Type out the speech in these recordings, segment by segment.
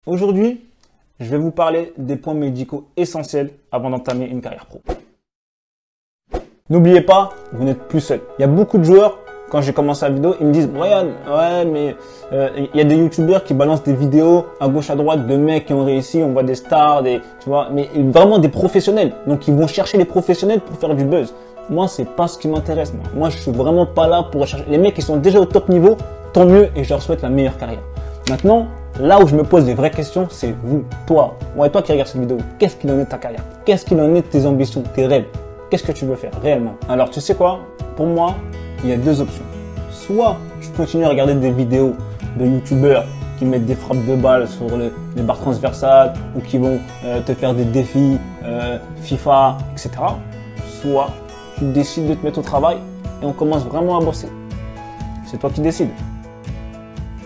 Aujourd'hui, je vais vous parler des points médicaux essentiels avant d'entamer une carrière pro. N'oubliez pas, vous n'êtes plus seul. Il y a beaucoup de joueurs, quand j'ai commencé la vidéo, ils me disent « Ouais, mais il y a des youtubeurs qui balancent des vidéos à gauche à droite de mecs qui ont réussi, on voit des stars, tu vois, mais vraiment des professionnels. Donc ils vont chercher les professionnels pour faire du buzz. Moi, c'est pas ce qui m'intéresse. Moi, je suis vraiment pas là pour chercher. Les mecs qui sont déjà au top niveau, tant mieux et je leur souhaite la meilleure carrière. Maintenant, là où je me pose des vraies questions, c'est vous, toi qui regarde cette vidéo, qu'est-ce qu'il en est de ta carrière? Qu'est-ce qu'il en est de tes ambitions, tes rêves? Qu'est-ce que tu veux faire réellement? Alors, tu sais quoi? Pour moi, il y a deux options. Soit tu continues à regarder des vidéos de youtubeurs qui mettent des frappes de balles sur les barres transversales ou qui vont te faire des défis FIFA, etc. Soit tu décides de te mettre au travail et on commence vraiment à bosser. C'est toi qui décides.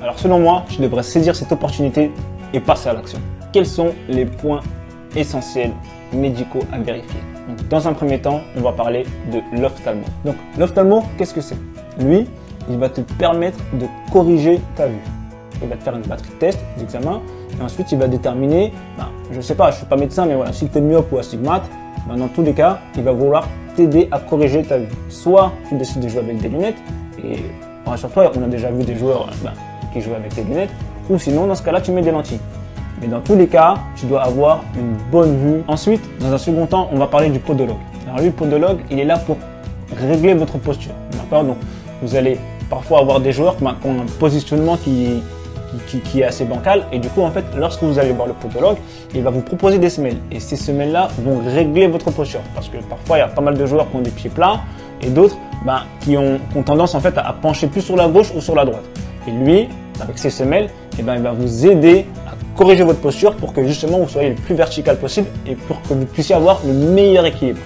Alors selon moi, tu devrais saisir cette opportunité et passer à l'action. Quels sont les points essentiels médicaux à vérifier? Donc, dans un premier temps, on va parler de l'ophtalmo. Donc l'ophtalmo, qu'est-ce que c'est? Lui, il va te permettre de corriger ta vue. Il va te faire une batterie de tests, d'examen, et ensuite il va déterminer, je ne sais pas, je ne suis pas médecin, mais voilà, si tu es myope ou astigmate, dans tous les cas, il va vouloir t'aider à corriger ta vue. Soit tu décides de jouer avec des lunettes, et rassure-toi, on a déjà vu des joueurs qui jouent avec des lunettes, ou sinon dans ce cas-là, tu mets des lentilles. Mais dans tous les cas, tu dois avoir une bonne vue. Ensuite, dans un second temps, on va parler du podologue. Alors lui, le podologue, il est là pour régler votre posture. D'accord? Donc, vous allez parfois avoir des joueurs qui ont un positionnement qui est assez bancal. Et du coup, en fait, lorsque vous allez voir le podologue, il va vous proposer des semelles. Et ces semelles-là vont régler votre posture. Parce que parfois, il y a pas mal de joueurs qui ont des pieds plats et d'autres qui ont tendance en fait à pencher plus sur la gauche ou sur la droite. Et lui, avec ses semelles, il va vous aider à corriger votre posture pour que justement vous soyez le plus vertical possible et pour que vous puissiez avoir le meilleur équilibre.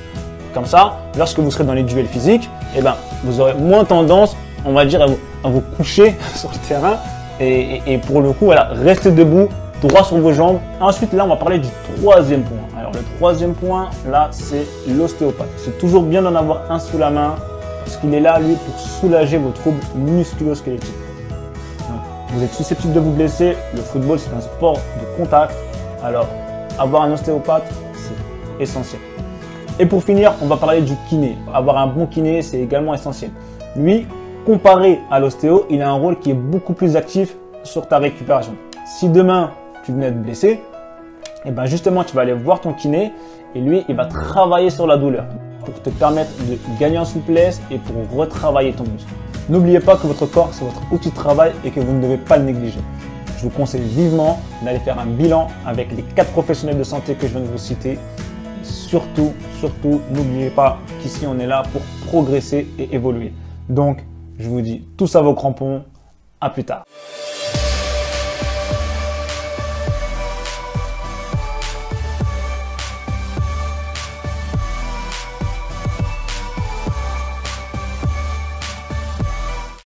Comme ça, lorsque vous serez dans les duels physiques, vous aurez moins tendance, on va dire, à vous coucher sur le terrain et pour le coup, voilà, restez debout, droit sur vos jambes. Ensuite, là, on va parler du troisième point. Alors, le troisième point, là, c'est l'ostéopathe. C'est toujours bien d'en avoir un sous la main parce qu'il est là, lui, pour soulager vos troubles musculo-squelettiques. Vous êtes susceptible de vous blesser, le football c'est un sport de contact, alors avoir un ostéopathe c'est essentiel. Et pour finir, on va parler du kiné. Avoir un bon kiné c'est également essentiel. Lui, comparé à l'ostéo, il a un rôle qui est beaucoup plus actif sur ta récupération. Si demain tu venais de blesser, justement tu vas aller voir ton kiné et lui il va travailler sur la douleur pour te permettre de gagner en souplesse et pour retravailler ton muscle. N'oubliez pas que votre corps, c'est votre outil de travail et que vous ne devez pas le négliger. Je vous conseille vivement d'aller faire un bilan avec les 4 professionnels de santé que je viens de vous citer. Et surtout, n'oubliez pas qu'ici, on est là pour progresser et évoluer. Donc, je vous dis tous à vos crampons. À plus tard.